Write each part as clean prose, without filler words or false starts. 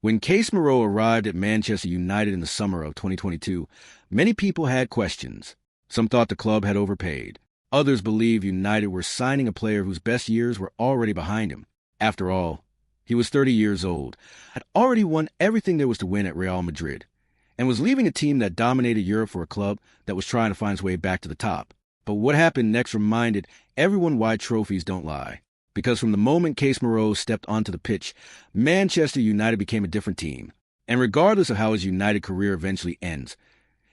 When Casemiro arrived at Manchester United in the summer of 2022, many people had questions. Some thought the club had overpaid. Others believed United were signing a player whose best years were already behind him. After all, he was 30 years old, had already won everything there was to win at Real Madrid, and was leaving a team that dominated Europe for a club that was trying to find its way back to the top. But what happened next reminded everyone why trophies don't lie. Because from the moment Casemiro stepped onto the pitch, Manchester United became a different team. And regardless of how his United career eventually ends,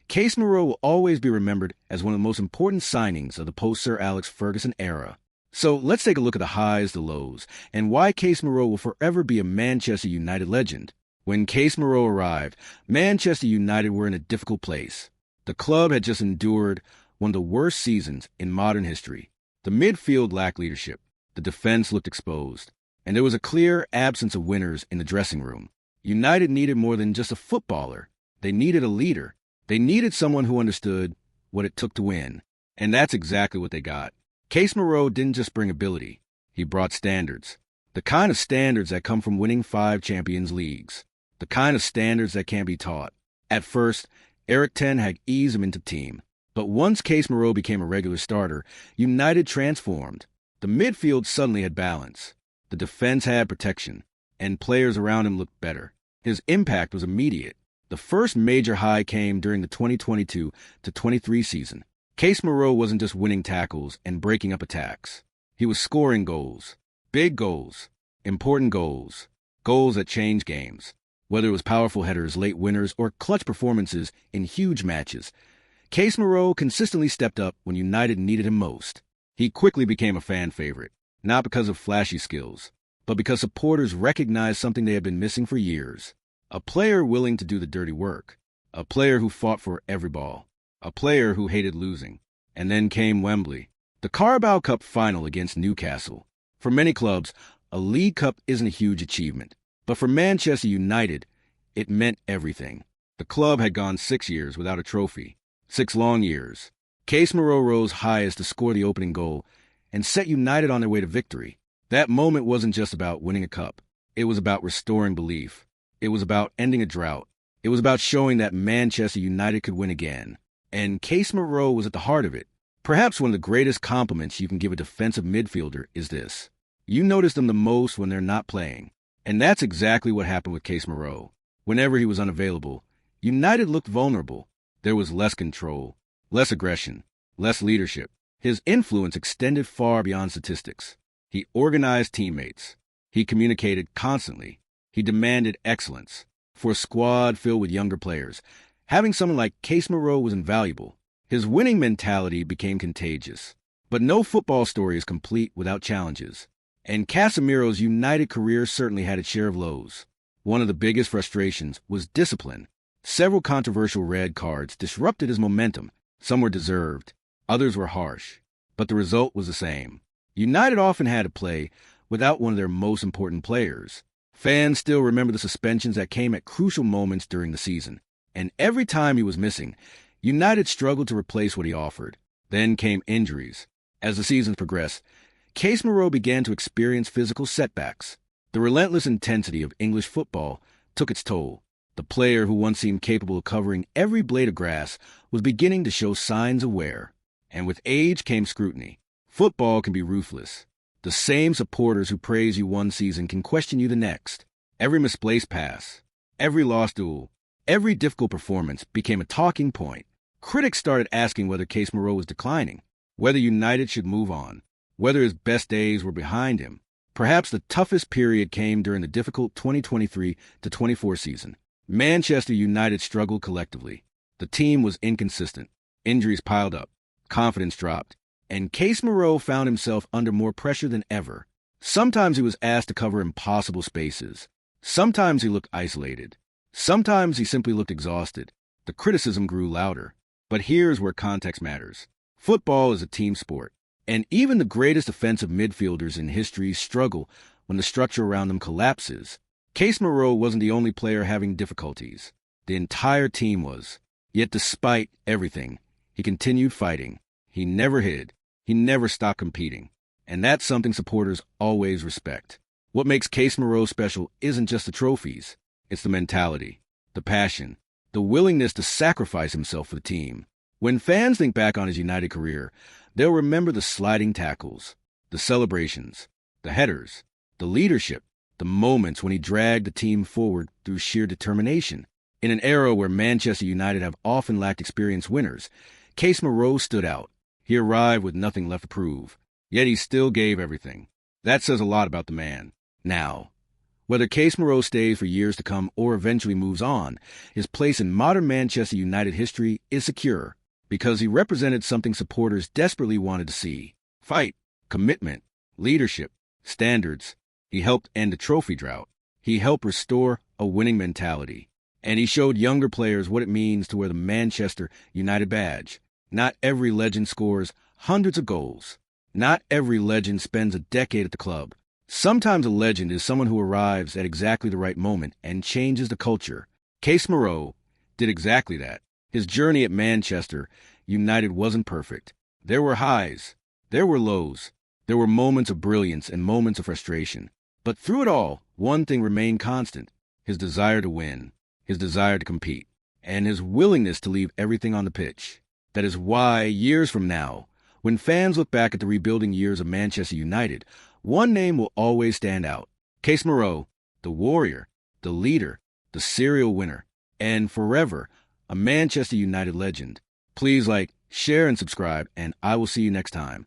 Casemiro will always be remembered as one of the most important signings of the post-Sir Alex Ferguson era. So let's take a look at the highs, the lows, and why Casemiro will forever be a Manchester United legend. When Casemiro arrived, Manchester United were in a difficult place. The club had just endured one of the worst seasons in modern history. The midfield lacked leadership. The defense looked exposed, and there was a clear absence of winners in the dressing room. United needed more than just a footballer. They needed a leader. They needed someone who understood what it took to win, and that's exactly what they got. Casemiro didn't just bring ability. He brought standards. The kind of standards that come from winning 5 Champions Leagues. The kind of standards that can't be taught. At first, Erik ten Hag eased him into the team. But once Casemiro became a regular starter, United transformed. The midfield suddenly had balance. The defense had protection, and players around him looked better. His impact was immediate. The first major high came during the 2022-23 season. Casemiro wasn't just winning tackles and breaking up attacks. He was scoring goals. Big goals. Important goals. Goals that changed games. Whether it was powerful headers, late winners, or clutch performances in huge matches, Casemiro consistently stepped up when United needed him most. He quickly became a fan favorite, not because of flashy skills, but because supporters recognized something they had been missing for years. A player willing to do the dirty work. A player who fought for every ball. A player who hated losing. And then came Wembley. The Carabao Cup final against Newcastle. For many clubs, a League Cup isn't a huge achievement. But for Manchester United, it meant everything. The club had gone 6 years without a trophy. 6 long years. Casemiro rose highest to score the opening goal and set United on their way to victory. That moment wasn't just about winning a cup. It was about restoring belief. It was about ending a drought. It was about showing that Manchester United could win again. And Casemiro was at the heart of it. Perhaps one of the greatest compliments you can give a defensive midfielder is this. You notice them the most when they're not playing. And that's exactly what happened with Casemiro. Whenever he was unavailable, United looked vulnerable. There was less control, less aggression, less leadership. His influence extended far beyond statistics. He organized teammates. He communicated constantly. He demanded excellence. For a squad filled with younger players, having someone like Casemiro was invaluable. His winning mentality became contagious. But no football story is complete without challenges. And Casemiro's United career certainly had its share of lows. One of the biggest frustrations was discipline. Several controversial red cards disrupted his momentum. Some were deserved, others were harsh, but the result was the same. United often had to play without one of their most important players. Fans still remember the suspensions that came at crucial moments during the season, and every time he was missing, United struggled to replace what he offered. Then came injuries. As the season progressed, Casemiro began to experience physical setbacks. The relentless intensity of English football took its toll. The player who once seemed capable of covering every blade of grass was beginning to show signs of wear. And with age came scrutiny. Football can be ruthless. The same supporters who praise you one season can question you the next. Every misplaced pass, every lost duel, every difficult performance became a talking point. Critics started asking whether Casemiro was declining, whether United should move on, whether his best days were behind him. Perhaps the toughest period came during the difficult 2023-24 season. Manchester United struggled collectively. The team was inconsistent. Injuries piled up. Confidence dropped. And Casemiro found himself under more pressure than ever. Sometimes he was asked to cover impossible spaces. Sometimes he looked isolated. Sometimes he simply looked exhausted. The criticism grew louder. But here's where context matters. Football is a team sport. And even the greatest offensive midfielders in history struggle when the structure around them collapses. Casemiro wasn't the only player having difficulties. The entire team was. Yet despite everything, he continued fighting. He never hid. He never stopped competing. And that's something supporters always respect. What makes Casemiro special isn't just the trophies. It's the mentality, the passion, the willingness to sacrifice himself for the team. When fans think back on his United career, they'll remember the sliding tackles, the celebrations, the headers, the leadership, the moments when he dragged the team forward through sheer determination. In an era where Manchester United have often lacked experienced winners, Casemiro stood out. He arrived with nothing left to prove, yet he still gave everything. That says a lot about the man. Now, whether Casemiro stays for years to come or eventually moves on, his place in modern Manchester United history is secure because he represented something supporters desperately wanted to see: fight, commitment, leadership, standards. He helped end a trophy drought. He helped restore a winning mentality. And he showed younger players what it means to wear the Manchester United badge. Not every legend scores hundreds of goals. Not every legend spends a decade at the club. Sometimes a legend is someone who arrives at exactly the right moment and changes the culture. Casemiro did exactly that. His journey at Manchester United wasn't perfect. There were highs. There were lows. There were moments of brilliance and moments of frustration. But through it all, one thing remained constant: his desire to win, his desire to compete, and his willingness to leave everything on the pitch. That is why, years from now, when fans look back at the rebuilding years of Manchester United, one name will always stand out: Casemiro, the warrior, the leader, the serial winner, and forever a Manchester United legend. Please like, share, and subscribe, and I will see you next time.